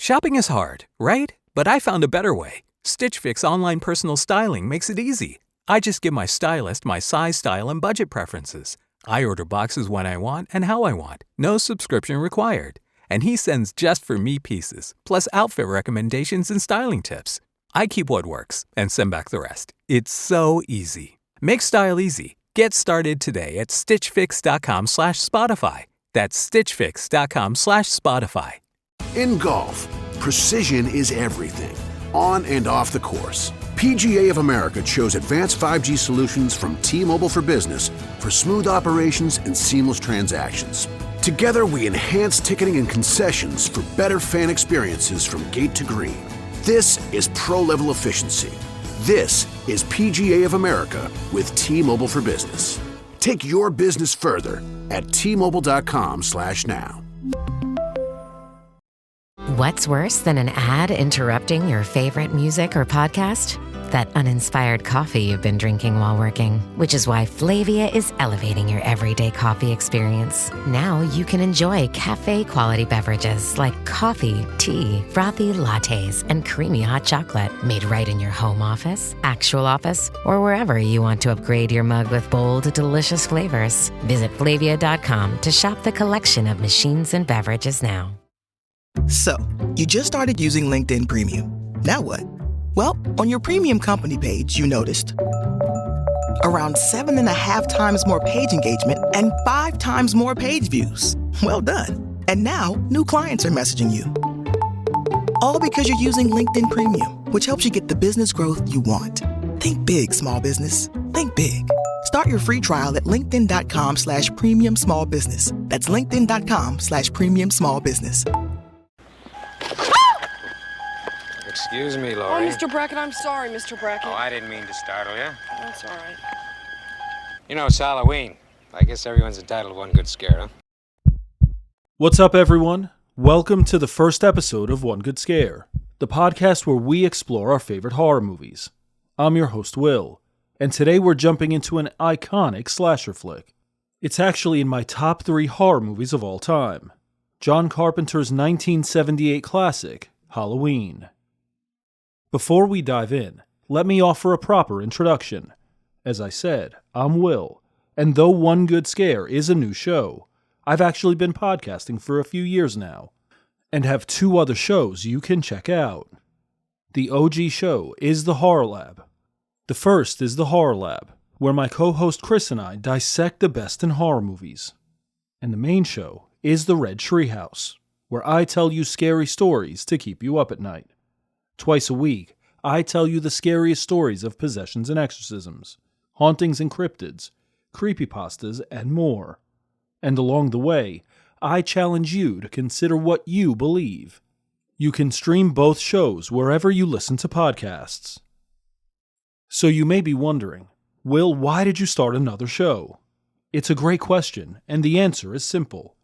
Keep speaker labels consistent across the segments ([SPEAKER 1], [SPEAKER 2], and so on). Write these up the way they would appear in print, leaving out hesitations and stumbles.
[SPEAKER 1] Shopping is hard, right? But I found a better way. Stitch Fix online personal styling makes it easy. I just give my stylist my size, style, and budget preferences. I order boxes when I want and how I want. No subscription required. And he sends just for me pieces, plus outfit recommendations and styling tips. I keep what works and send back the rest. It's so easy. Make style easy. Get started today at stitchfix.com/Spotify. That's stitchfix.com/Spotify.
[SPEAKER 2] In golf, precision is everything, on and off the course. PGA of America chose advanced 5G solutions from T-Mobile for Business for smooth operations and seamless transactions. Together, we enhance ticketing and concessions for better fan experiences from gate to green. This is pro-level efficiency. This is PGA of America with T-Mobile for Business. Take your business further at T-Mobile.com/now.
[SPEAKER 3] What's worse than an ad interrupting your favorite music or podcast? That uninspired coffee you've been drinking while working, which is why Flavia is elevating your everyday coffee experience. Now you can enjoy cafe-quality beverages like coffee, tea, frothy lattes, and creamy hot chocolate made right in your home office, actual office, or wherever you want to upgrade your mug with bold, delicious flavors. Visit Flavia.com to shop the collection of machines and beverages now.
[SPEAKER 4] So, you just started using LinkedIn Premium. Now what? Well, on your premium company page, you noticed around 7.5 times more page engagement and 5 times more page views. Well done. And now, new clients are messaging you. All because you're using LinkedIn Premium, which helps you get the business growth you want. Think big, small business. Think big. Start your free trial at linkedin.com/premium small business. That's linkedin.com/premium small business.
[SPEAKER 5] Excuse me, Laurie.
[SPEAKER 6] Oh, Mr. Brackett, I'm sorry, Mr. Brackett.
[SPEAKER 5] Oh, I didn't mean to startle you.
[SPEAKER 6] That's all right.
[SPEAKER 5] You know, it's Halloween. I guess everyone's entitled to one good scare, huh?
[SPEAKER 7] What's up, everyone? Welcome to the first episode of One Good Scare, the podcast where we explore our favorite horror movies. I'm your host, Will, and today we're jumping into an iconic slasher flick. It's actually in my top 3 horror movies of all time. John Carpenter's 1978 classic, Halloween. Before we dive in, let me offer a proper introduction. As I said, I'm Will, and though One Good Scare is a new show, I've actually been podcasting for a few years now, and have 2 other shows you can check out. The OG show is The Horror Lab. The first is The Horror Lab, where my co-host Chris and I dissect the best in horror movies. And the main show is The Red Treehouse, where I tell you scary stories to keep you up at night. Twice a week, I tell you the scariest stories of possessions and exorcisms, hauntings and cryptids, creepypastas, and more. And along the way, I challenge you to consider what you believe. You can stream both shows wherever you listen to podcasts. So you may be wondering, Will, why did you start another show? It's a great question, and the answer is simple.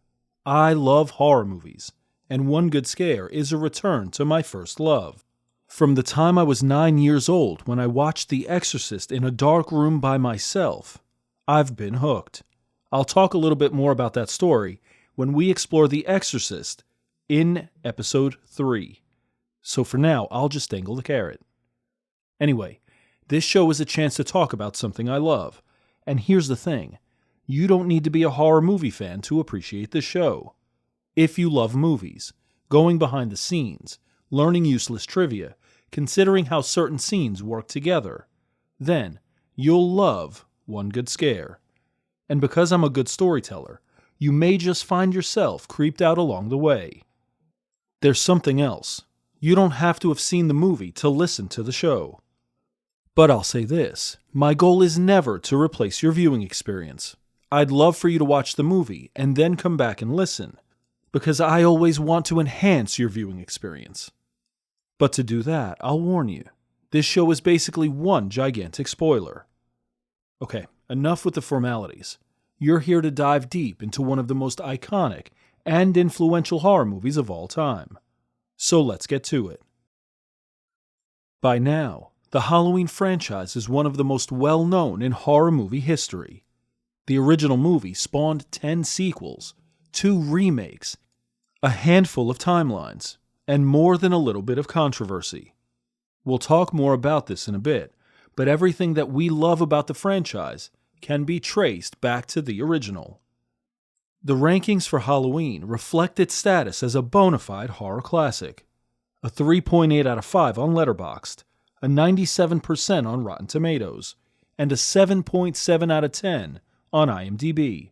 [SPEAKER 7] I love horror movies, and One Good Scare is a return to my first love. From the time I was 9 years old when I watched The Exorcist in a dark room by myself, I've been hooked. I'll talk a little bit more about that story when we explore The Exorcist in episode 3. So for now, I'll just dangle the carrot. Anyway, this show is a chance to talk about something I love. And here's the thing. You don't need to be a horror movie fan to appreciate this show. If you love movies, going behind the scenes, learning useless trivia, considering how certain scenes work together, then you'll love One Good Scare. And because I'm a good storyteller, you may just find yourself creeped out along the way. There's something else. You don't have to have seen the movie to listen to the show. But I'll say this, my goal is never to replace your viewing experience. I'd love for you to watch the movie and then come back and listen, because I always want to enhance your viewing experience. But to do that, I'll warn you, this show is basically one gigantic spoiler. Okay, enough with the formalities. You're here to dive deep into one of the most iconic and influential horror movies of all time. So let's get to it. By now, the Halloween franchise is one of the most well-known in horror movie history. The original movie spawned 10 sequels, 2 remakes, a handful of timelines, and more than a little bit of controversy. We'll talk more about this in a bit, but everything that we love about the franchise can be traced back to the original. The rankings for Halloween reflect its status as a bona fide horror classic. A 3.8 out of 5 on Letterboxd, a 97% on Rotten Tomatoes, and a 7.7 out of 10 on IMDb,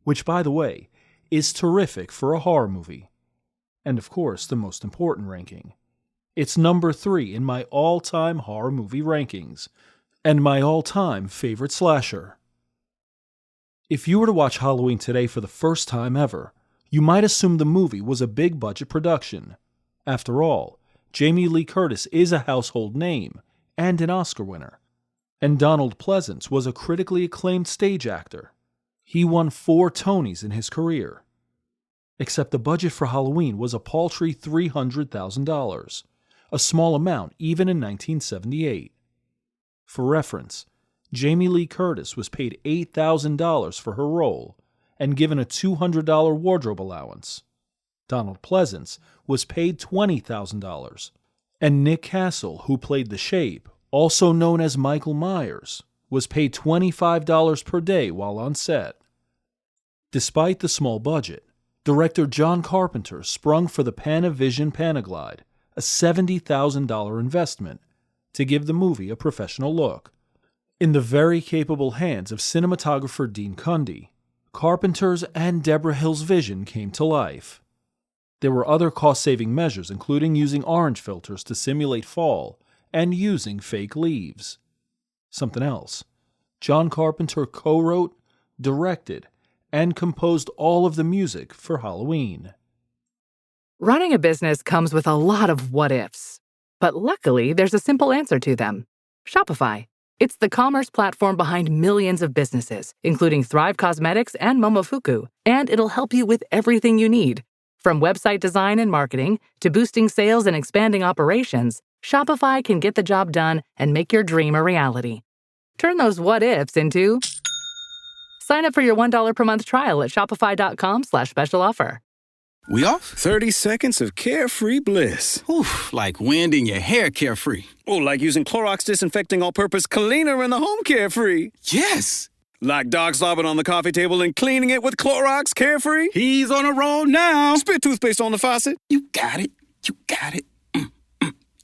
[SPEAKER 7] which, by the way, is terrific for a horror movie. And of course, the most important ranking. It's number 3 in my all-time horror movie rankings, and my all-time favorite slasher. If you were to watch Halloween today for the first time ever, you might assume the movie was a big-budget production. After all, Jamie Lee Curtis is a household name and an Oscar winner. And Donald Pleasence was a critically acclaimed stage actor. He won 4 Tonys in his career. Except the budget for Halloween was a paltry $300,000, a small amount even in 1978. For reference, Jamie Lee Curtis was paid $8,000 for her role and given a $200 wardrobe allowance. Donald Pleasence was paid $20,000, and Nick Castle, who played the Shape, also known as Michael Myers, was paid $25 per day while on set. Despite the small budget, director John Carpenter sprung for the Panavision Panaglide, a $70,000 investment, to give the movie a professional look. In the very capable hands of cinematographer Dean Cundy, Carpenter's and Deborah Hill's vision came to life. There were other cost-saving measures, including using orange filters to simulate fall and using fake leaves. Something else. John Carpenter co-wrote, directed, and composed all of the music for Halloween.
[SPEAKER 8] Running a business comes with a lot of what-ifs. But luckily, there's a simple answer to them. Shopify. It's the commerce platform behind millions of businesses, including Thrive Cosmetics and Momofuku, and it'll help you with everything you need. From website design and marketing to boosting sales and expanding operations, Shopify can get the job done and make your dream a reality. Turn those what-ifs into... Sign up for your $1 per month trial at shopify.com/special offer.
[SPEAKER 9] We off? 30 seconds of carefree bliss.
[SPEAKER 10] Oof, like wind in your hair carefree.
[SPEAKER 9] Oh, like using Clorox Disinfecting All-Purpose Cleaner in the home carefree.
[SPEAKER 10] Yes!
[SPEAKER 9] Like dog slobbing on the coffee table and cleaning it with Clorox Carefree.
[SPEAKER 10] He's on a roll now.
[SPEAKER 9] Spit toothpaste on the faucet.
[SPEAKER 10] You got it. You got it.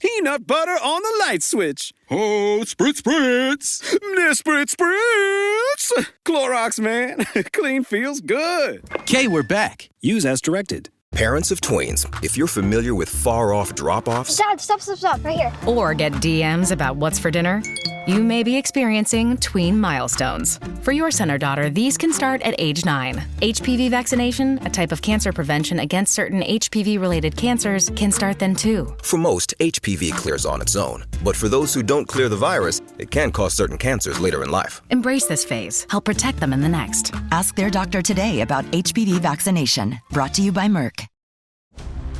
[SPEAKER 9] Peanut butter on the light switch.
[SPEAKER 10] Oh, spritz, spritz.
[SPEAKER 9] Spritz, spritz. Clorox, man. Clean feels good.
[SPEAKER 10] Okay, we're back.
[SPEAKER 9] Use as directed.
[SPEAKER 11] Parents of tweens, if you're familiar with far-off drop-offs...
[SPEAKER 12] Dad, stop, right here.
[SPEAKER 3] Or get DMs about what's for dinner, you may be experiencing tween milestones. For your son or daughter, these can start at age 9. HPV vaccination, a type of cancer prevention against certain HPV-related cancers, can start then too.
[SPEAKER 11] For most, HPV clears on its own. But for those who don't clear the virus, it can cause certain cancers later in life.
[SPEAKER 3] Embrace this phase. Help protect them in the next.
[SPEAKER 13] Ask their doctor today about HPV vaccination. Brought to you by Merck.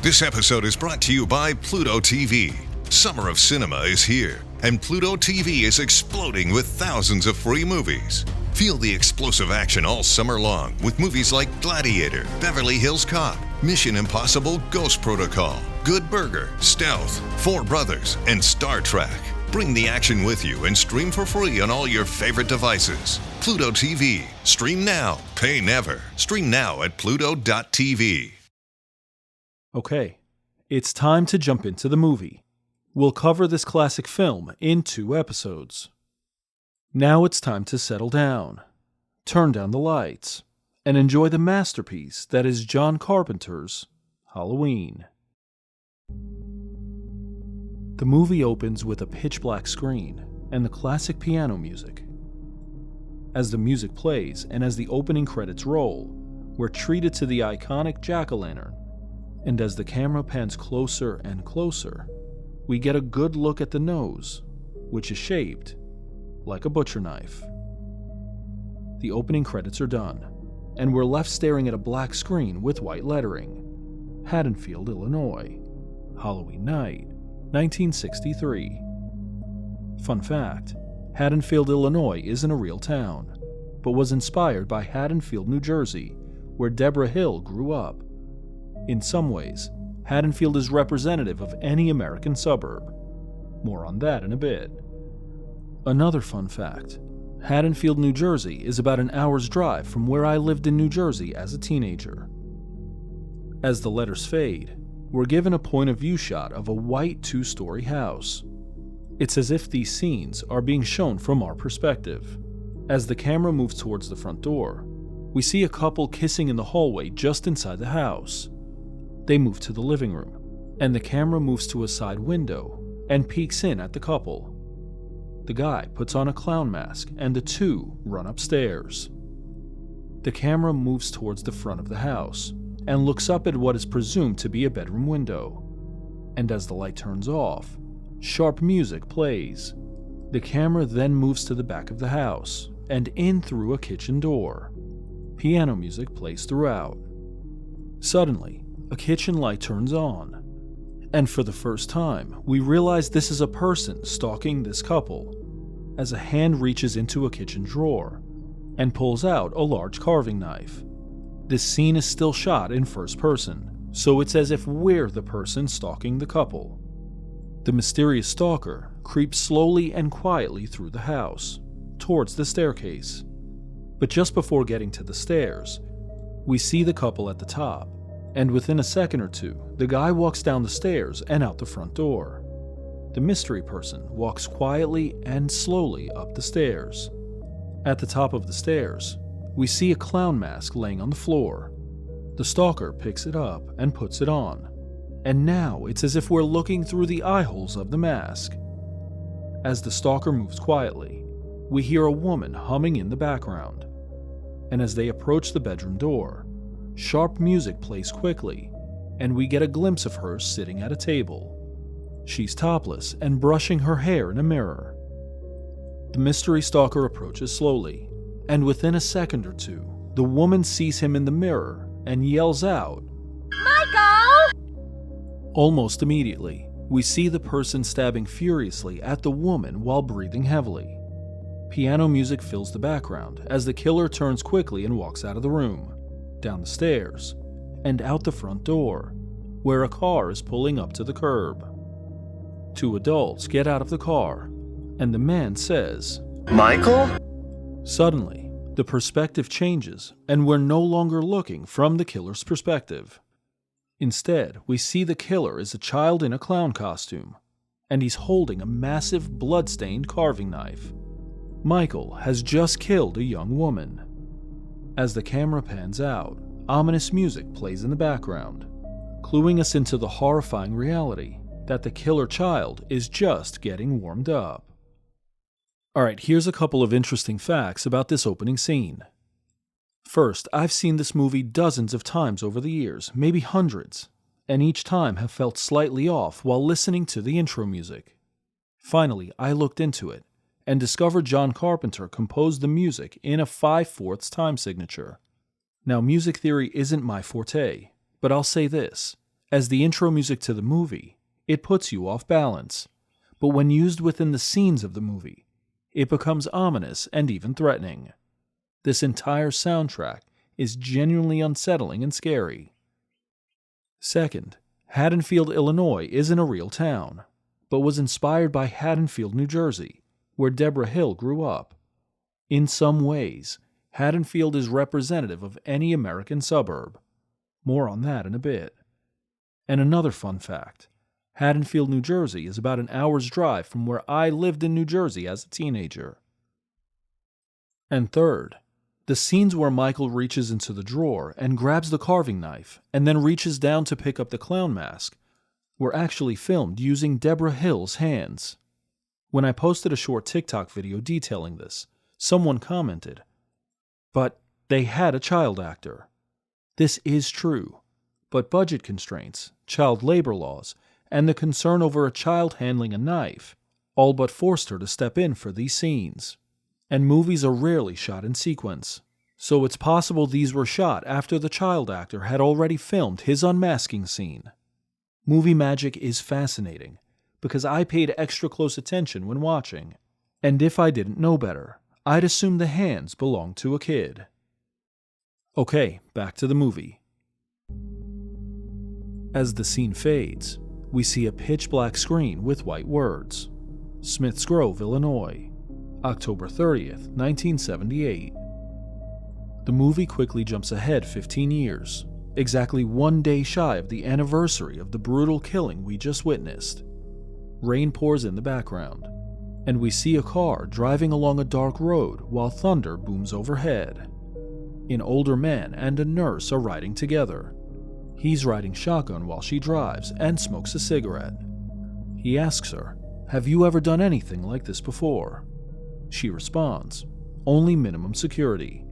[SPEAKER 14] This episode is brought to you by Pluto TV. Summer of cinema is here, and Pluto TV is exploding with thousands of free movies. Feel the explosive action all summer long with movies like Gladiator, Beverly Hills Cop, Mission Impossible Ghost Protocol, Good Burger, Stealth, Four Brothers, and Star Trek. Bring the action with you and stream for free on all your favorite devices. Pluto TV. Stream now. Pay never. Stream now at Pluto.tv.
[SPEAKER 7] Okay, it's time to jump into the movie. We'll cover this classic film in 2 episodes. Now it's time to settle down, turn down the lights, and enjoy the masterpiece that is John Carpenter's Halloween. The movie opens with a pitch-black screen and the classic piano music. As the music plays and as the opening credits roll, we're treated to the iconic jack-o'-lantern. And as the camera pans closer and closer, we get a good look at the nose, which is shaped like a butcher knife. The opening credits are done, and we're left staring at a black screen with white lettering. Haddonfield, Illinois. Halloween night, 1963. Fun fact, Haddonfield, Illinois isn't a real town, but was inspired by Haddonfield, New Jersey, where Deborah Hill grew up. In some ways, Haddonfield is representative of any American suburb. More on that in a bit. Another fun fact: Haddonfield, New Jersey is about an hour's drive from where I lived in New Jersey as a teenager. As the letters fade, we're given a point of view shot of a white 2-story house. It's as if these scenes are being shown from our perspective. As the camera moves towards the front door, we see a couple kissing in the hallway just inside the house. They move to the living room, and the camera moves to a side window and peeks in at the couple. The guy puts on a clown mask, and the two run upstairs. The camera moves towards the front of the house and looks up at what is presumed to be a bedroom window. And as the light turns off, sharp music plays. The camera then moves to the back of the house and in through a kitchen door. Piano music plays throughout. Suddenly, a kitchen light turns on, and for the first time, we realize this is a person stalking this couple, as a hand reaches into a kitchen drawer and pulls out a large carving knife. This scene is still shot in first person, so it's as if we're the person stalking the couple. The mysterious stalker creeps slowly and quietly through the house, towards the staircase. But just before getting to the stairs, we see the couple at the top, and within a second or two, the guy walks down the stairs and out the front door. The mystery person walks quietly and slowly up the stairs. At the top of the stairs, we see a clown mask laying on the floor. The stalker picks it up and puts it on, and now it's as if we're looking through the eye holes of the mask. As the stalker moves quietly, we hear a woman humming in the background, and as they approach the bedroom door, sharp music plays quickly, and we get a glimpse of her sitting at a table. She's topless and brushing her hair in a mirror. The mystery stalker approaches slowly, and within a second or two, the woman sees him in the mirror and yells out, "Michael!" Almost immediately, we see the person stabbing furiously at the woman while breathing heavily. Piano music fills the background as the killer turns quickly and walks out of the room, down the stairs, and out the front door, where a car is pulling up to the curb. Two adults get out of the car, and the man says, "Michael?" Suddenly, the perspective changes, and we're no longer looking from the killer's perspective. Instead, we see the killer is a child in a clown costume, and he's holding a massive blood-stained carving knife. Michael has just killed a young woman. As the camera pans out, ominous music plays in the background, cluing us into the horrifying reality that the killer child is just getting warmed up. Alright, here's a couple of interesting facts about this opening scene. First, I've seen this movie dozens of times over the years, maybe hundreds, and each time have felt slightly off while listening to the intro music. Finally, I looked into it and discovered John Carpenter composed the music in a 5/4 time signature. Now, music theory isn't my forte, but I'll say this: as the intro music to the movie, it puts you off balance, but when used within the scenes of the movie, it becomes ominous and even threatening. This entire soundtrack is genuinely unsettling and scary. Second, Haddonfield, Illinois isn't a real town, but was inspired by Haddonfield, New Jersey, where Deborah Hill grew up. In some ways, Haddonfield is representative of any American suburb. More on that in a bit. And another fun fact: Haddonfield, New Jersey is about an hour's drive from where I lived in New Jersey as a teenager. And third, the scenes where Michael reaches into the drawer and grabs the carving knife and then reaches down to pick up the clown mask were actually filmed using Deborah Hill's hands. When I posted a short TikTok video detailing this, someone commented, "But they had a child actor." This is true, but budget constraints, child labor laws, and the concern over a child handling a knife all but forced her to step in for these scenes. And movies are rarely shot in sequence, so it's possible these were shot after the child actor had already filmed his unmasking scene. Movie magic is fascinating, because I paid extra close attention when watching, and if I didn't know better, I'd assume the hands belonged to a kid. Okay, back to the movie. As the scene fades, we see a pitch-black screen with white words. Smiths Grove, Illinois, October 30th, 1978. The movie quickly jumps ahead 15 years, exactly 1 day shy of the anniversary of the brutal killing we just witnessed. Rain pours in the background, and we see a car driving along a dark road while thunder booms overhead. An older man and a nurse are riding together. He's riding shotgun while she drives and smokes a cigarette. He asks her, "Have you ever done anything like this before?" She responds, "Only minimum security."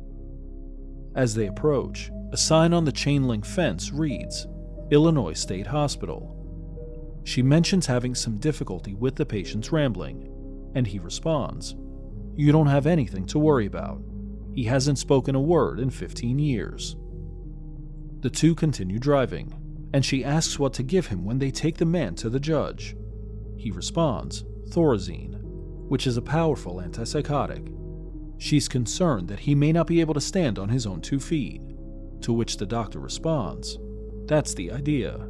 [SPEAKER 7] As they approach, a sign on the chain-link fence reads, "Illinois State Hospital." She mentions having some difficulty with the patient's rambling, and he responds, "You don't have anything to worry about. He hasn't spoken a word in 15 years. The two continue driving, and she asks what to give him when they take the man to the judge. He responds, Thorazine, which is a powerful antipsychotic. She's concerned that he may not be able to stand on his own 2 feet, to which the doctor responds, "That's the idea."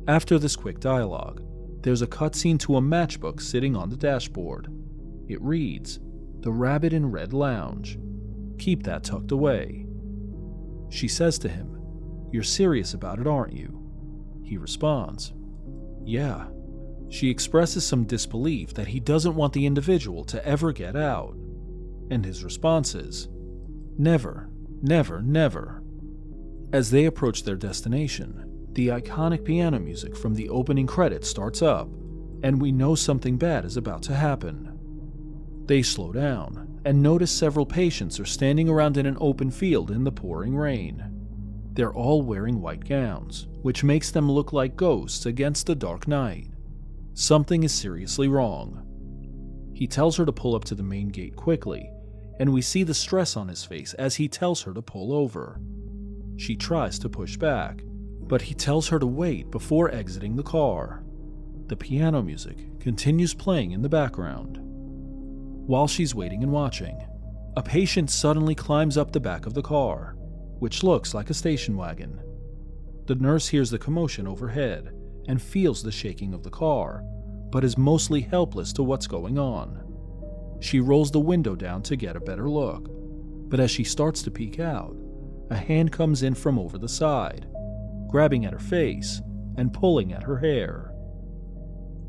[SPEAKER 7] After this quick dialogue, there's a cutscene to a matchbook sitting on the dashboard. It reads, "The Rabbit in Red Lounge. Keep that tucked away." She says to him, "You're serious about it, aren't you?" He responds, "Yeah." She expresses some disbelief that he doesn't want the individual to ever get out, and his response is, "Never, never, never." As they approach their destination, the iconic piano music from the opening credits starts up, and we know something bad is about to happen. They slow down and notice several patients are standing around in an open field in the pouring rain. They're all wearing white gowns, which makes them look like ghosts against the dark night. Something is seriously wrong. He tells her to pull up to the main gate quickly, and we see the stress on his face as he tells her to pull over. She tries to push back, but he tells her to wait before exiting the car. The piano music continues playing in the background. While she's waiting and watching, a patient suddenly climbs up the back of the car, which looks like a station wagon. The nurse hears the commotion overhead and feels the shaking of the car, but is mostly helpless to what's going on. She rolls the window down to get a better look, but as she starts to peek out, a hand comes in from over the side, grabbing at her face and pulling at her hair.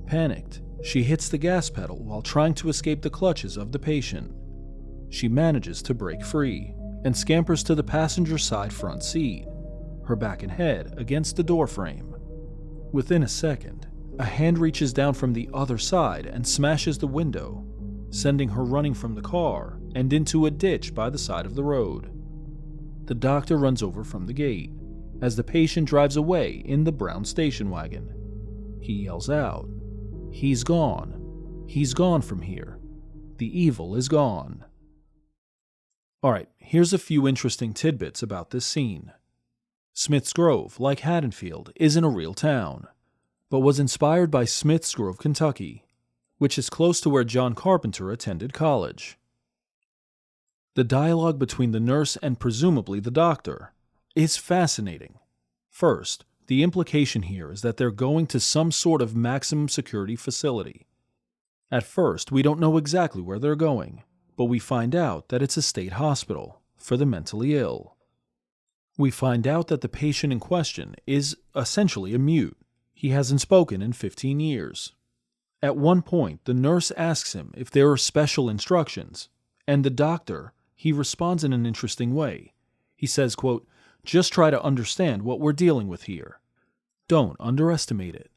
[SPEAKER 7] Panicked, she hits the gas pedal while trying to escape the clutches of the patient. She manages to break free and scampers to the passenger side front seat, her back and head against the door frame. Within a second, a hand reaches down from the other side and smashes the window, sending her running from the car and into a ditch by the side of the road. The doctor runs over from the gate as the patient drives away in the brown station wagon. He yells out, "He's gone. He's gone from here. The evil is gone." Alright, here's a few interesting tidbits about this scene. Smiths Grove, like Haddonfield, isn't a real town, but was inspired by Smiths Grove, Kentucky, which is close to where John Carpenter attended college. The dialogue between the nurse and presumably the doctor is fascinating. First, the implication here is that they're going to some sort of maximum security facility. At first, we don't know exactly where they're going, but we find out that it's a state hospital for the mentally ill. We find out that the patient in question is essentially a mute. He hasn't spoken in 15 years. At one point, the nurse asks him if there are special instructions, and the doctor, he responds in an interesting way. He says, quote, "Just try to understand what we're dealing with here. Don't underestimate it,"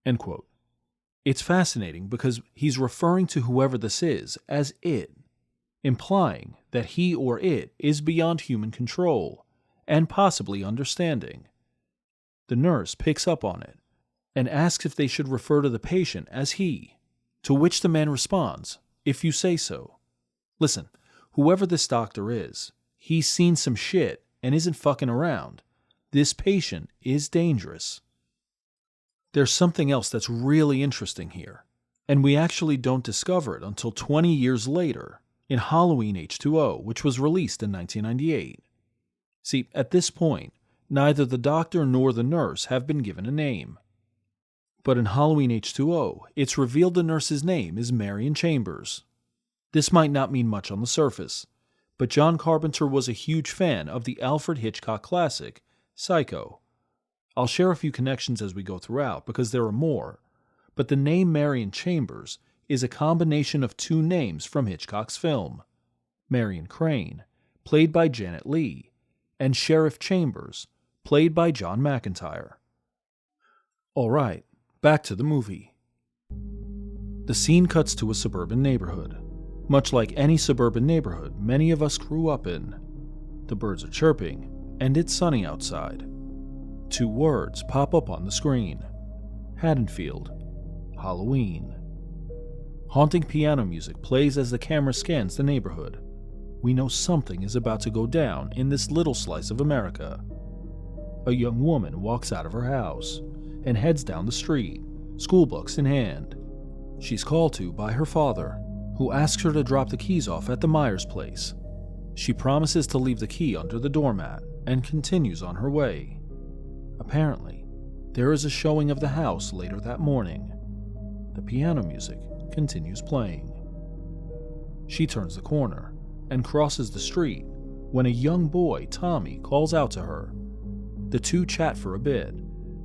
[SPEAKER 7] end quote. It's fascinating because he's referring to whoever this is as it, implying that he or it is beyond human control and possibly understanding. The nurse picks up on it and asks if they should refer to the patient as he, to which the man responds, "If you say so." Listen, whoever this doctor is, he's seen some shit and isn't fucking around. This patient is dangerous. There's something else that's really interesting here, and we actually don't discover it until 20 years later in Halloween H2O, which was released in 1998. See, at this point, Neither the doctor nor the nurse have been given a name. But in Halloween H2O, it's revealed the nurse's name is Marion Chambers. This might not mean much on the surface, but John Carpenter was a huge fan of the Alfred Hitchcock classic, Psycho. I'll share a few connections as we go throughout, because there are more, but the name Marion Chambers is a combination of two names from Hitchcock's film, Marion Crane, played by Janet Leigh, and Sheriff Chambers, played by John McIntyre. Alright, back to the movie. The scene cuts to a suburban neighborhood. Much like any suburban neighborhood many of us grew up in. The birds are chirping, and it's sunny outside. Two words pop up on the screen. Haddonfield, Halloween. Haunting piano music plays as the camera scans the neighborhood. We know something is about to go down in this little slice of America. A young woman walks out of her house and heads down the street, school books in hand. She's called to by her father, who asks her to drop the keys off at the Myers place. She promises to leave the key under the doormat and continues on her way. Apparently, there is a showing of the house later that morning. The piano music continues playing. She turns the corner and crosses the street when a young boy, Tommy, calls out to her. The two chat for a bit,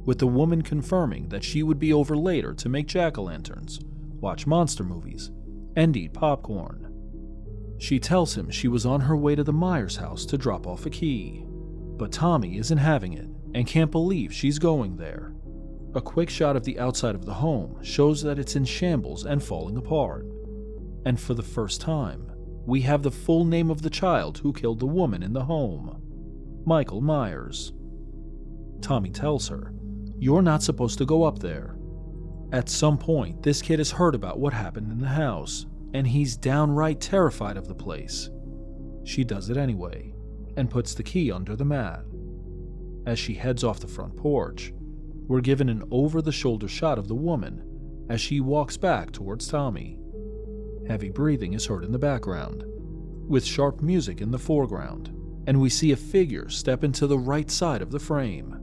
[SPEAKER 7] with the woman confirming that she would be over later to make jack-o'-lanterns, watch monster movies, and eat popcorn. She tells him she was on her way to the Myers house to drop off a key, but Tommy isn't having it and can't believe she's going there. A quick shot of the outside of the home shows that it's in shambles and falling apart. And for the first time, we have the full name of the child who killed the woman in the home, Michael Myers. Tommy tells her, "You're not supposed to go up there." At some point, this kid has heard about what happened in the house, and he's downright terrified of the place. She does it anyway, and puts the key under the mat. As she heads off the front porch, we're given an over-the-shoulder shot of the woman as she walks back towards Tommy. Heavy breathing is heard in the background, with sharp music in the foreground, and we see a figure step into the right side of the frame.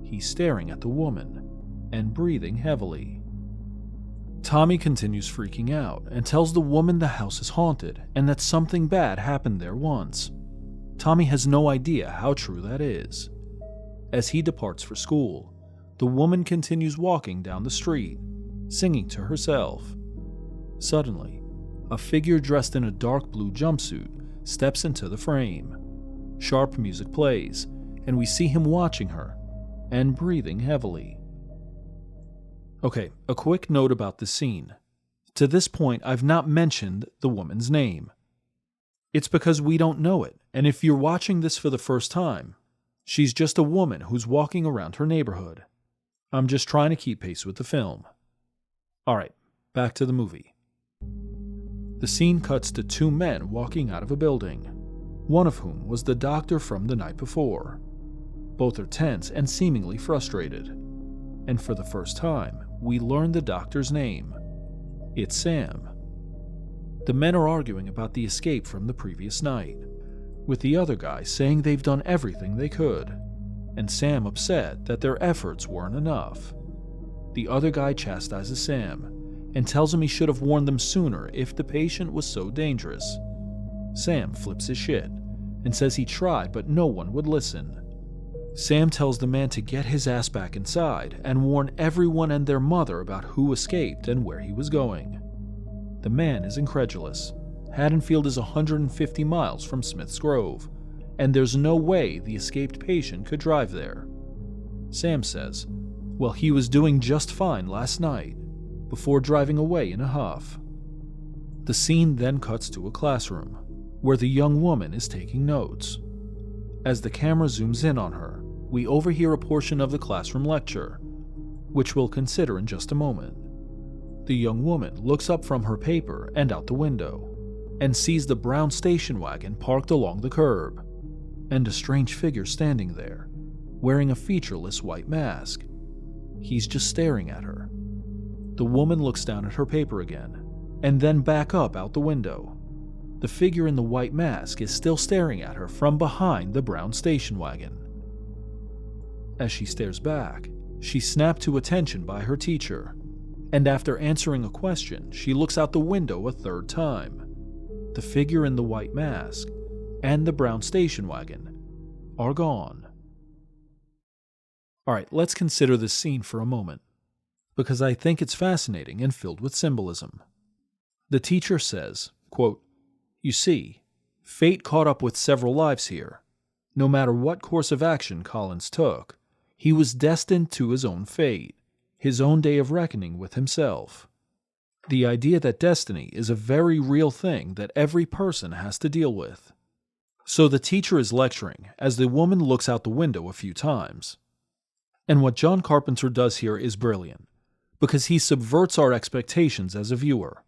[SPEAKER 7] He's staring at the woman and breathing heavily. Tommy continues freaking out and tells the woman the house is haunted and that something bad happened there once. Tommy has no idea how true that is. As he departs for school, the woman continues walking down the street, singing to herself. Suddenly, a figure dressed in a dark blue jumpsuit steps into the frame. Sharp music plays, and we see him watching her and breathing heavily. Okay, a quick note about this scene. To this point, I've not mentioned the woman's name. It's because we don't know it, and if you're watching this for the first time, she's just a woman who's walking around her neighborhood. I'm just trying to keep pace with the film. Alright, back to the movie. The scene cuts to two men walking out of a building, one of whom was the doctor from the night before. Both are tense and seemingly frustrated, and for the first time, we learn the doctor's name. It's Sam. The men are arguing about the escape from the previous night, with the other guy saying they've done everything they could, and Sam upset that their efforts weren't enough. The other guy chastises Sam and tells him he should have warned them sooner if the patient was so dangerous. Sam flips his shit and says he tried but no one would listen. Sam tells the man to get his ass back inside and warn everyone and their mother about who escaped and where he was going. The man is incredulous. Haddonfield is 150 miles from Smith's Grove, and there's no way the escaped patient could drive there. Sam says, well, he was doing just fine last night, before driving away in a huff. The scene then cuts to a classroom, where the young woman is taking notes. As the camera zooms in on her, we overhear a portion of the classroom lecture, which we'll consider in just a moment. The young woman looks up from her paper and out the window, and sees the brown station wagon parked along the curb, and a strange figure standing there, wearing a featureless white mask. He's just staring at her. The woman looks down at her paper again, and then back up out the window. The figure in the white mask is still staring at her from behind the brown station wagon. As she stares back, she's snapped to attention by her teacher, and after answering a question, she looks out the window a third time. The figure in the white mask and the brown station wagon are gone. Alright, let's consider this scene for a moment, because I think it's fascinating and filled with symbolism. The teacher says, quote, "You see, fate caught up with several lives here. No matter what course of action Collins took, he was destined to his own fate, his own day of reckoning with himself. The idea that destiny is a very real thing that every person has to deal with." So the teacher is lecturing as the woman looks out the window a few times. And what John Carpenter does here is brilliant, because he subverts our expectations as a viewer.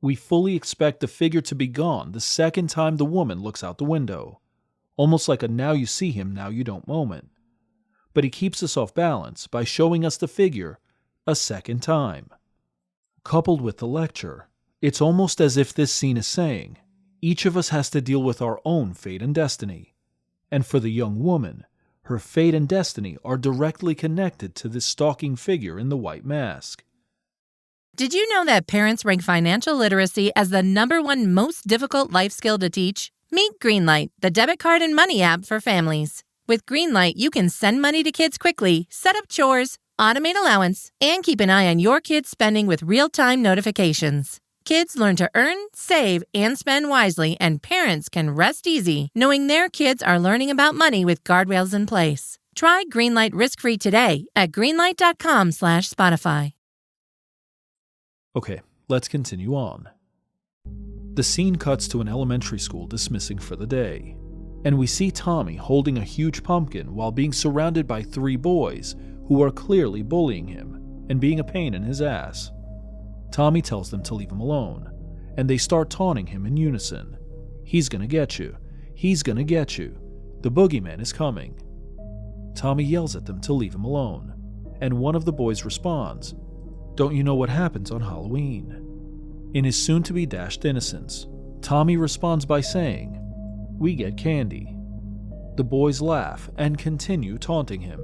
[SPEAKER 7] We fully expect the figure to be gone the second time the woman looks out the window, almost like a now you see him, now you don't moment. But he keeps us off balance by showing us the figure a second time. Coupled with the lecture, it's almost as if this scene is saying, each of us has to deal with our own fate and destiny. And for the young woman, her fate and destiny are directly connected to this stalking figure in the white mask.
[SPEAKER 12] Did you know that parents rank financial literacy as the #1 most difficult life skill to teach? Meet Greenlight, the debit card and money app for families. With Greenlight, you can send money to kids quickly, set up chores, automate allowance, and keep an eye on your kids' spending with real-time notifications. Kids learn to earn, save, and spend wisely, and parents can rest easy knowing their kids are learning about money with guardrails in place. Try Greenlight risk-free today at greenlight.com/Spotify.
[SPEAKER 7] Okay, let's continue on. The scene cuts to an elementary school dismissing for the day, and we see Tommy holding a huge pumpkin while being surrounded by 3 boys who are clearly bullying him and being a pain in his ass. Tommy tells them to leave him alone, and they start taunting him in unison. "He's gonna get you. He's gonna get you. The boogeyman is coming." Tommy yells at them to leave him alone, and one of the boys responds, "Don't you know what happens on Halloween?" In his soon-to-be dashed innocence, Tommy responds by saying, "We get candy." The boys laugh and continue taunting him.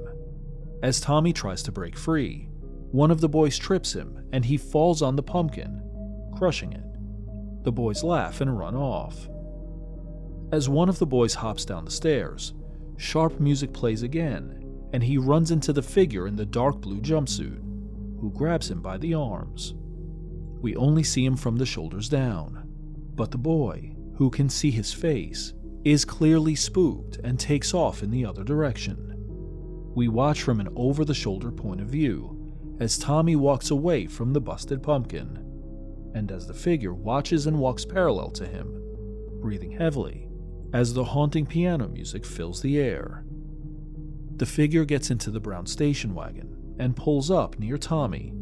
[SPEAKER 7] As Tommy tries to break free, one of the boys trips him and he falls on the pumpkin, crushing it. The boys laugh and run off. As one of the boys hops down the stairs, sharp music plays again, and he runs into the figure in the dark blue jumpsuit, who grabs him by the arms. We only see him from the shoulders down, but the boy, who can see his face, is clearly spooked and takes off in the other direction. We watch from an over-the-shoulder point of view as Tommy walks away from the busted pumpkin, and as the figure watches and walks parallel to him, breathing heavily as the haunting piano music fills the air. The figure gets into the brown station wagon and pulls up near Tommy,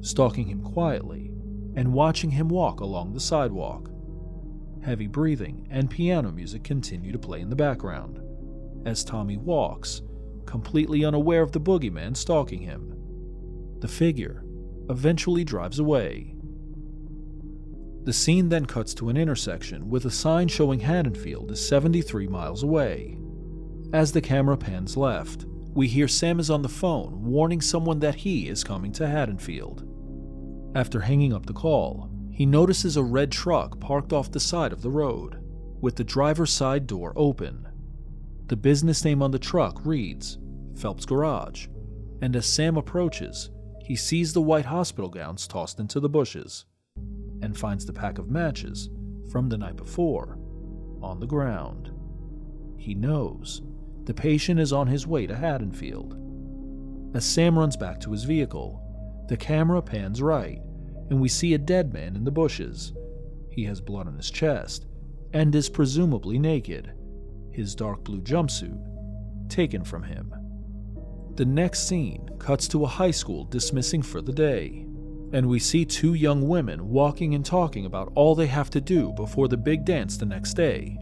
[SPEAKER 7] stalking him quietly and watching him walk along the sidewalk. Heavy breathing and piano music continue to play in the background as Tommy walks, completely unaware of the boogeyman stalking him. The figure eventually drives away. The scene then cuts to an intersection with a sign showing Haddonfield is 73 miles away. As the camera pans left, we hear Sam is on the phone warning someone that he is coming to Haddonfield. After hanging up the call, he notices a red truck parked off the side of the road, with the driver's side door open. The business name on the truck reads Phelps Garage, and as Sam approaches, he sees the white hospital gowns tossed into the bushes, and finds the pack of matches from the night before on the ground. He knows the patient is on his way to Haddonfield. As Sam runs back to his vehicle, the camera pans right, and we see a dead man in the bushes. He has blood on his chest, and is presumably naked, his dark blue jumpsuit taken from him. The next scene cuts to a high school dismissing for the day, and we see 2 young women walking and talking about all they have to do before the big dance the next day.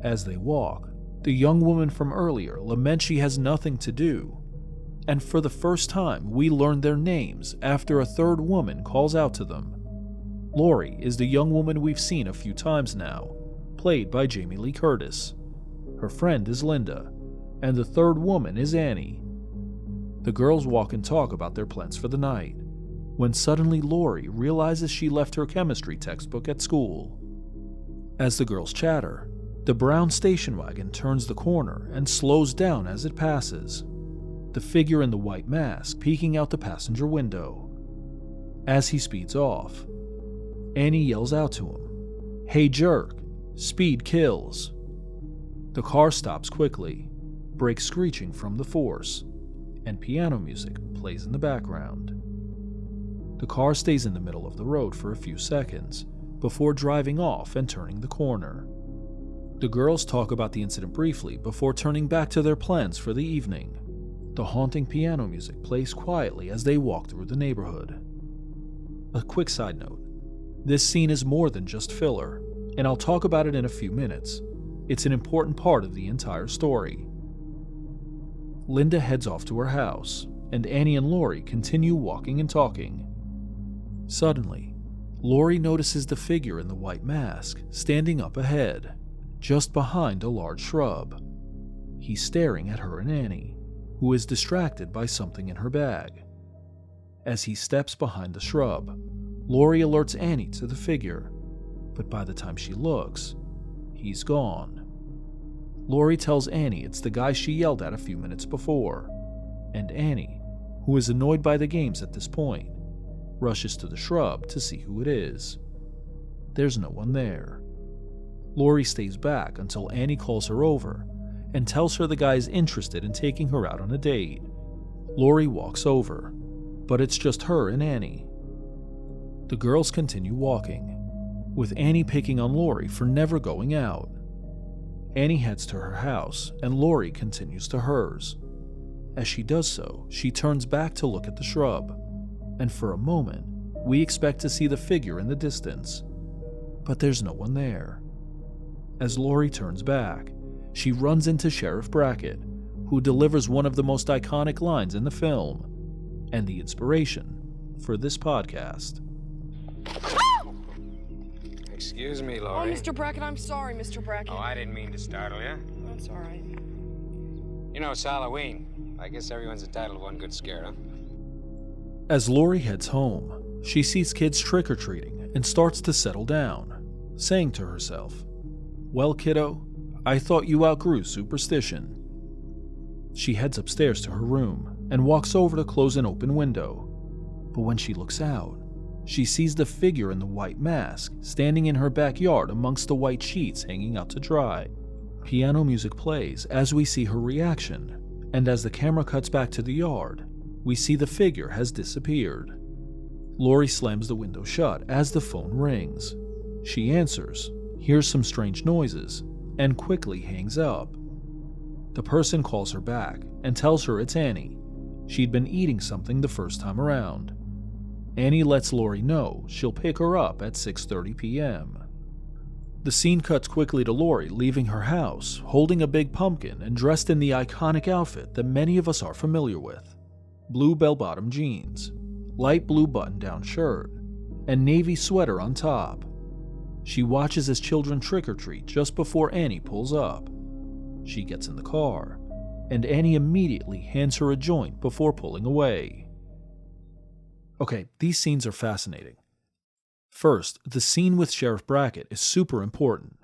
[SPEAKER 7] As they walk, the young woman from earlier laments she has nothing to do, and for the first time we learn their names after a third woman calls out to them. Lori is the young woman we've seen a few times now, played by Jamie Lee Curtis. Her friend is Linda, and the third woman is Annie, The girls walk and talk about their plans for the night, when suddenly Lori realizes she left her chemistry textbook at school. As the girls chatter, the brown station wagon turns the corner and slows down as it passes, the figure in the white mask peeking out the passenger window. As he speeds off, Annie yells out to him, "Hey jerk, speed kills." The car stops quickly, brakes screeching from the force, and piano music plays in the background. The car stays in the middle of the road for a few seconds before driving off and turning the corner. The girls talk about the incident briefly before turning back to their plans for the evening. The haunting piano music plays quietly as they walk through the neighborhood. A quick side note, this scene is more than just filler, and I'll talk about it in a few minutes. It's an important part of the entire story. Linda heads off to her house, and Annie and Lori continue walking and talking. Suddenly, Lori notices the figure in the white mask standing up ahead, just behind a large shrub. He's staring at her and Annie, who is distracted by something in her bag. As he steps behind the shrub, Lori alerts Annie to the figure, but by the time she looks, he's gone. Lori tells Annie it's the guy she yelled at a few minutes before, and Annie, who is annoyed by the games at this point, rushes to the shrub to see who it is. There's no one there. Lori stays back until Annie calls her over and tells her the guy is interested in taking her out on a date. Lori walks over, but it's just her and Annie. The girls continue walking, with Annie picking on Lori for never going out. Annie heads to her house, and Lori continues to hers. As she does so, she turns back to look at the shrub, and for a moment, we expect to see the figure in the distance, but there's no one there. As Lori turns back, she runs into Sheriff Brackett, who delivers one of the most iconic lines in the film, and the inspiration for this podcast.
[SPEAKER 5] Excuse me,
[SPEAKER 6] Oh,
[SPEAKER 5] Lori.
[SPEAKER 6] Mr. Brackett, I'm sorry, Mr. Brackett.
[SPEAKER 5] Oh, I didn't mean to startle you.
[SPEAKER 6] That's all right.
[SPEAKER 5] You know, it's Halloween. I guess everyone's entitled to one good scare, huh?
[SPEAKER 7] As Lori heads home, she sees kids trick-or-treating and starts to settle down, saying to herself, "Well, kiddo, I thought you outgrew superstition." She heads upstairs to her room and walks over to close an open window, but when she looks out, she sees the figure in the white mask standing in her backyard amongst the white sheets hanging out to dry. Piano music plays as we see her reaction, and as the camera cuts back to the yard, we see the figure has disappeared. Lori slams the window shut as the phone rings. She answers, hears some strange noises, and quickly hangs up. The person calls her back and tells her it's Annie. She'd been eating something the first time around. Annie lets Lori know she'll pick her up at 6:30 p.m. The scene cuts quickly to Lori leaving her house, holding a big pumpkin and dressed in the iconic outfit that many of us are familiar with. Blue bell-bottom jeans, light blue button-down shirt, and navy sweater on top. She watches as children trick-or-treat just before Annie pulls up. She gets in the car, and Annie immediately hands her a joint before pulling away. Okay, these scenes are fascinating. First, the scene with Sheriff Brackett is super important,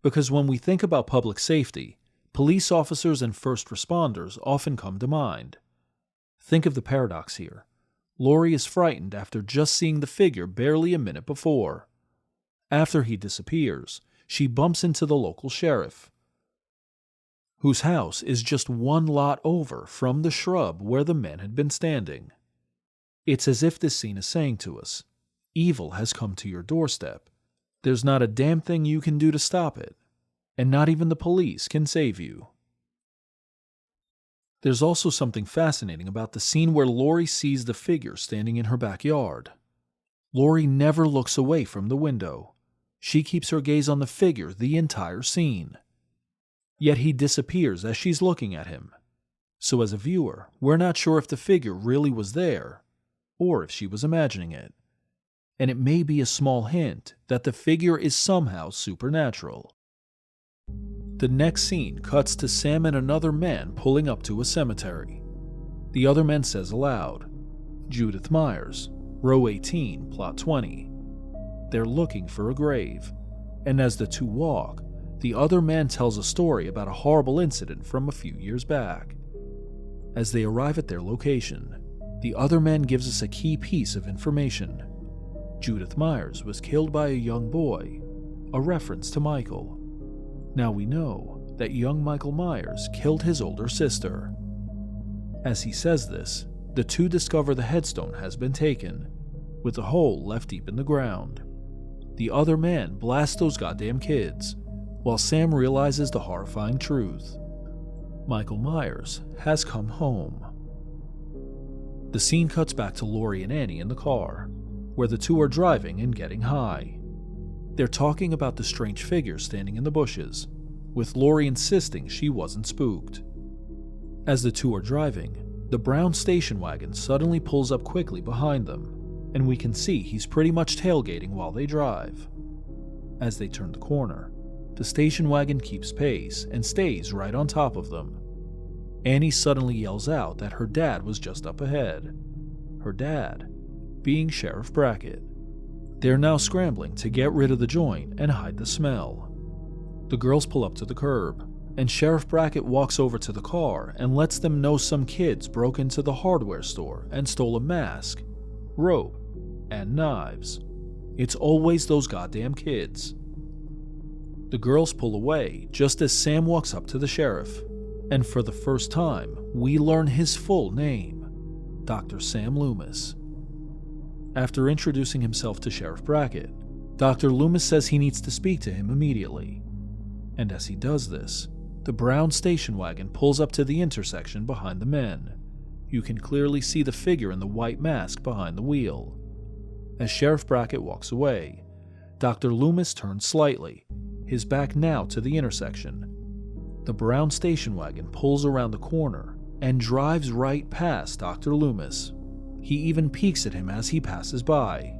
[SPEAKER 7] because when we think about public safety, police officers and first responders often come to mind. Think of the paradox here. Lori is frightened after just seeing the figure barely a minute before. After he disappears, she bumps into the local sheriff, whose house is just one lot over from the shrub where the men had been standing. It's as if this scene is saying to us, evil has come to your doorstep. There's not a damn thing you can do to stop it, and not even the police can save you. There's also something fascinating about the scene where Lori sees the figure standing in her backyard. Lori never looks away from the window. She keeps her gaze on the figure the entire scene. Yet he disappears as she's looking at him. So as a viewer, we're not sure if the figure really was there, or if she was imagining it. And it may be a small hint that the figure is somehow supernatural. The next scene cuts to Sam and another man pulling up to a cemetery. The other man says aloud, "Judith Myers, row 18, plot 20. They're looking for a grave." And as the two walk, the other man tells a story about a horrible incident from a few years back. As they arrive at their location, the other man gives us a key piece of information. Judith Myers was killed by a young boy, a reference to Michael. Now we know that young Michael Myers killed his older sister. As he says this, the two discover the headstone has been taken, with the hole left deep in the ground. The other man blasts those goddamn kids, while Sam realizes the horrifying truth. Michael Myers has come home. The scene cuts back to Laurie and Annie in the car, where the two are driving and getting high. They're talking about the strange figure standing in the bushes, with Laurie insisting she wasn't spooked. As the two are driving, the brown station wagon suddenly pulls up quickly behind them, and we can see he's pretty much tailgating while they drive. As they turn the corner, the station wagon keeps pace and stays right on top of them. Annie suddenly yells out that her dad was just up ahead. Her dad being Sheriff Brackett. They're now scrambling to get rid of the joint and hide the smell. The girls pull up to the curb, and Sheriff Brackett walks over to the car and lets them know some kids broke into the hardware store and stole a mask, rope, and knives. It's always those goddamn kids. The girls pull away just as Sam walks up to the sheriff, and for the first time, we learn his full name, Dr. Sam Loomis. After introducing himself to Sheriff Brackett, Dr. Loomis says he needs to speak to him immediately. And as he does this, the brown station wagon pulls up to the intersection behind the men. You can clearly see the figure in the white mask behind the wheel. As Sheriff Brackett walks away, Dr. Loomis turns slightly, his back now to the intersection. The brown station wagon pulls around the corner and drives right past Dr. Loomis. He even peeks at him as he passes by.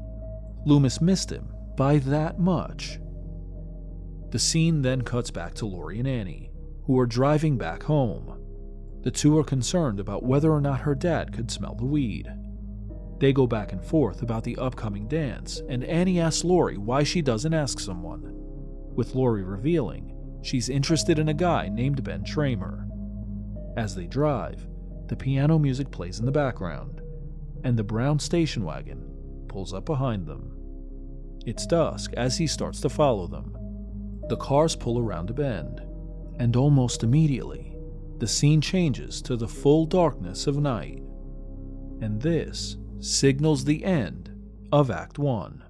[SPEAKER 7] Loomis missed him by that much. The scene then cuts back to Laurie and Annie, who are driving back home. The two are concerned about whether or not her dad could smell the weed. They go back and forth about the upcoming dance, and Annie asks Laurie why she doesn't ask someone, with Laurie revealing she's interested in a guy named Ben Tramer. As they drive, the piano music plays in the background, and the brown station wagon pulls up behind them. It's dusk as he starts to follow them. The cars pull around a bend, and almost immediately, the scene changes to the full darkness of night. And this signals the end of Act 1.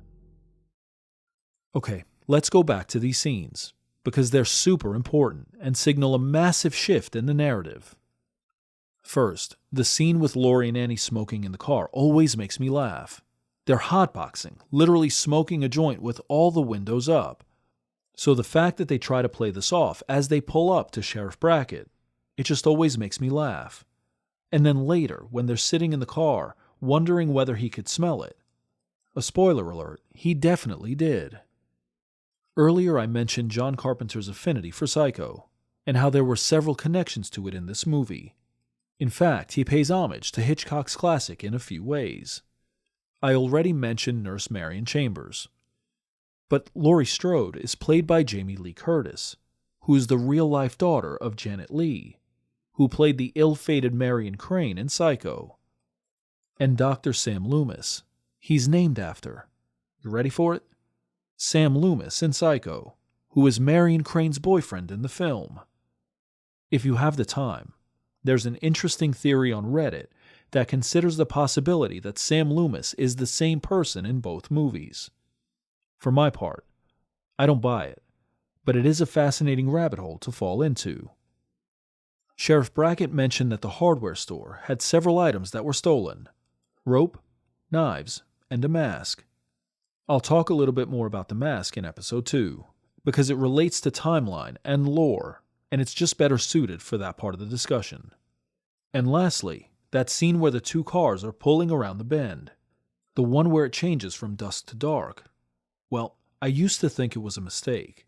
[SPEAKER 7] Okay, let's go back to these scenes, because they're super important and signal a massive shift in the narrative. First, the scene with Laurie and Annie smoking in the car always makes me laugh. They're hotboxing, literally smoking a joint with all the windows up. So the fact that they try to play this off as they pull up to Sheriff Brackett, it just always makes me laugh. And then later, when they're sitting in the car, wondering whether he could smell it. A spoiler alert, he definitely did. Earlier I mentioned John Carpenter's affinity for Psycho, and how there were several connections to it in this movie. In fact, he pays homage to Hitchcock's classic in a few ways. I already mentioned Nurse Marion Chambers. But Laurie Strode is played by Jamie Lee Curtis, who is the real-life daughter of Janet Leigh, who played the ill-fated Marion Crane in Psycho. And Dr. Sam Loomis, he's named after. You ready for it? Sam Loomis in Psycho, who is Marion Crane's boyfriend in the film. If you have the time, there's an interesting theory on Reddit that considers the possibility that Sam Loomis is the same person in both movies. For my part, I don't buy it, but it is a fascinating rabbit hole to fall into. Sheriff Brackett mentioned that the hardware store had several items that were stolen: rope, knives, and a mask. I'll talk a little bit more about the mask in episode 2, because it relates to timeline and lore, and it's just better suited for that part of the discussion. And lastly, that scene where the two cars are pulling around the bend, the one where it changes from dusk to dark. Well, I used to think it was a mistake.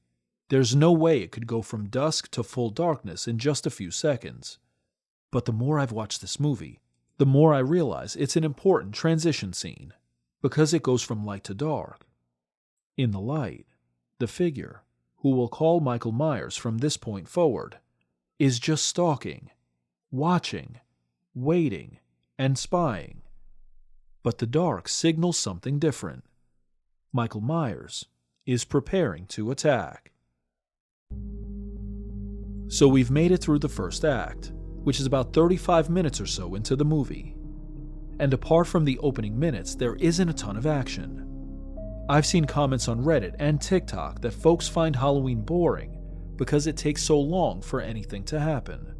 [SPEAKER 7] There's no way it could go from dusk to full darkness in just a few seconds. But the more I've watched this movie, the more I realize it's an important transition scene, because it goes from light to dark. In the light, the figure, who we'll call Michael Myers from this point forward, is just stalking, watching, waiting, and spying. But the dark signals something different. Michael Myers is preparing to attack. So we've made it through the first act, which is about 35 minutes or so into the movie. And apart from the opening minutes, there isn't a ton of action. I've seen comments on Reddit and TikTok that folks find Halloween boring because it takes so long for anything to happen.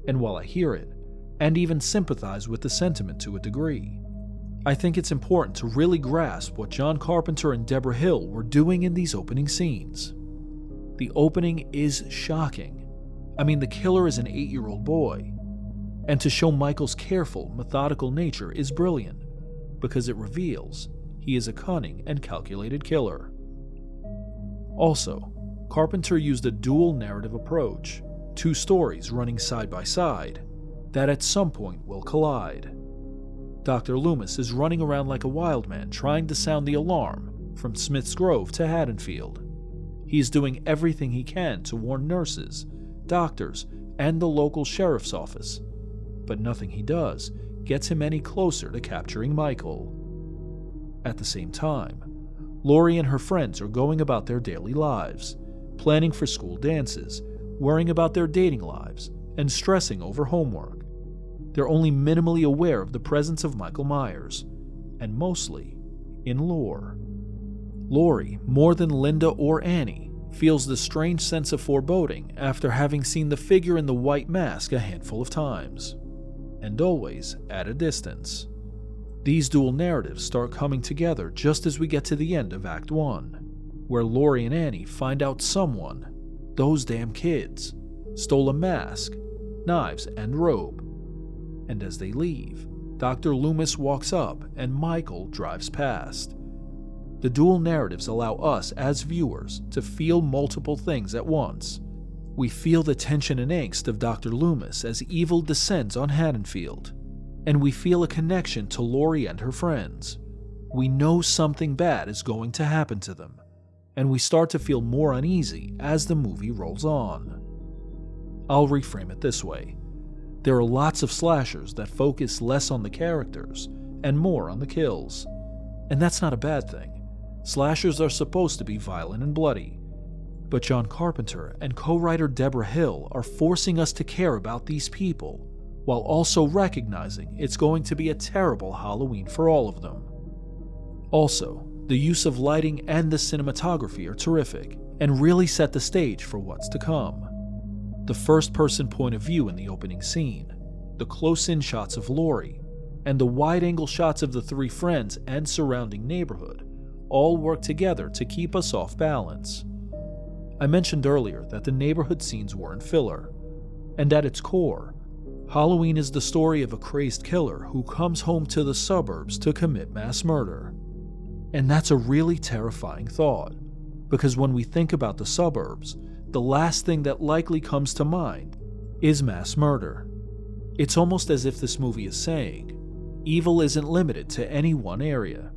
[SPEAKER 7] And while I hear it, and even sympathize with the sentiment to a degree, I think it's important to really grasp what John Carpenter and Deborah Hill were doing in these opening scenes. The opening is shocking. I mean, the killer is an 8-year-old boy. And to show Michael's careful, methodical nature is brilliant, because it reveals he is a cunning and calculated killer. Also, Carpenter used a dual narrative approach, 2 stories running side by side, that at some point will collide. Dr. Loomis is running around like a wild man trying to sound the alarm from Smith's Grove to Haddonfield. He is doing everything he can to warn nurses, doctors, and the local sheriff's office, but nothing he does gets him any closer to capturing Michael. At the same time, Laurie and her friends are going about their daily lives, planning for school dances, worrying about their dating lives, and stressing over homework. They're only minimally aware of the presence of Michael Myers, and mostly in lore. Laurie, more than Linda or Annie, feels the strange sense of foreboding after having seen the figure in the white mask a handful of times, and always at a distance. These dual narratives start coming together just as we get to the end of Act 1, where Laurie and Annie find out someone, those damn kids, stole a mask, knives, and robe. And as they leave, Dr. Loomis walks up and Michael drives past. The dual narratives allow us as viewers to feel multiple things at once. We feel the tension and angst of Dr. Loomis as evil descends on Haddonfield, and we feel a connection to Laurie and her friends. We know something bad is going to happen to them, and we start to feel more uneasy as the movie rolls on. I'll reframe it this way. There are lots of slashers that focus less on the characters and more on the kills, and that's not a bad thing. Slashers are supposed to be violent and bloody, but John Carpenter and co-writer Deborah Hill are forcing us to care about these people, while also recognizing it's going to be a terrible Halloween for all of them. Also, the use of lighting and the cinematography are terrific, and really set the stage for what's to come. The first-person point of view in the opening scene, the close-in shots of Laurie, and the wide-angle shots of the 3 friends and surrounding neighborhood all work together to keep us off balance. I mentioned earlier that the neighborhood scenes weren't filler, and at its core, Halloween is the story of a crazed killer who comes home to the suburbs to commit mass murder. And that's a really terrifying thought, because when we think about the suburbs, the last thing that likely comes to mind is mass murder. It's almost as if this movie is saying, evil isn't limited to any one area.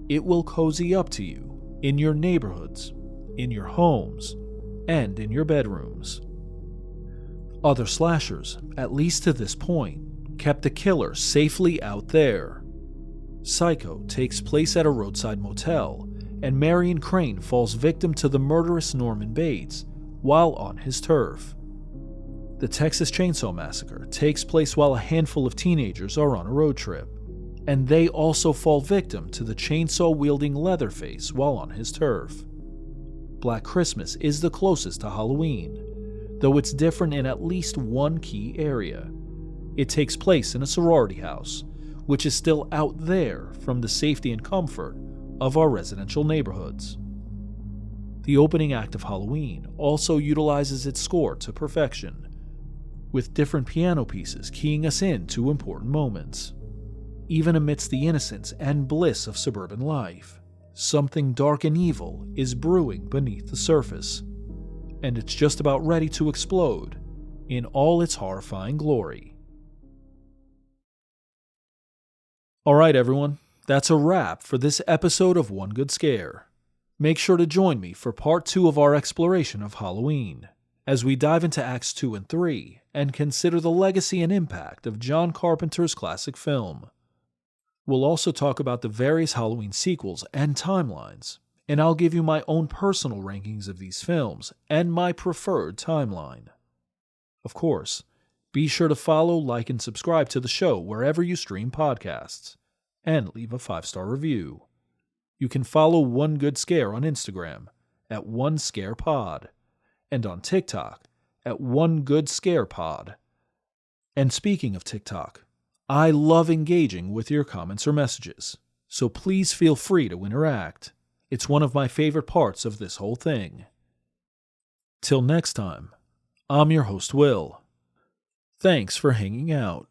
[SPEAKER 7] It will cozy up to you in your neighborhoods, in your homes, and in your bedrooms. Other slashers, at least to this point, kept the killer safely out there. Psycho takes place at a roadside motel, and Marion Crane falls victim to the murderous Norman Bates while on his turf. The Texas Chainsaw Massacre takes place while a handful of teenagers are on a road trip, and they also fall victim to the chainsaw-wielding Leatherface while on his turf. Black Christmas is the closest to Halloween, though it's different in at least one key area. It takes place in a sorority house, which is still out there from the safety and comfort of our residential neighborhoods. The opening act of Halloween also utilizes its score to perfection, with different piano pieces keying us in to important moments. Even amidst the innocence and bliss of suburban life, something dark and evil is brewing beneath the surface, and it's just about ready to explode in all its horrifying glory. Alright everyone, that's a wrap for this episode of One Good Scare. Make sure to join me for part 2 of our exploration of Halloween, as we dive into Acts 2 and 3 and consider the legacy and impact of John Carpenter's classic film. We'll also talk about the various Halloween sequels and timelines, and I'll give you my own personal rankings of these films and my preferred timeline. Of course, be sure to follow, like, and subscribe to the show wherever you stream podcasts, and leave a 5-star review. You can follow One Good Scare on Instagram at OneScarePod, and on TikTok at One Good Scare Pod. And speaking of TikTok, I love engaging with your comments or messages, so please feel free to interact. It's one of my favorite parts of this whole thing. Till next time, I'm your host Will. Thanks for hanging out.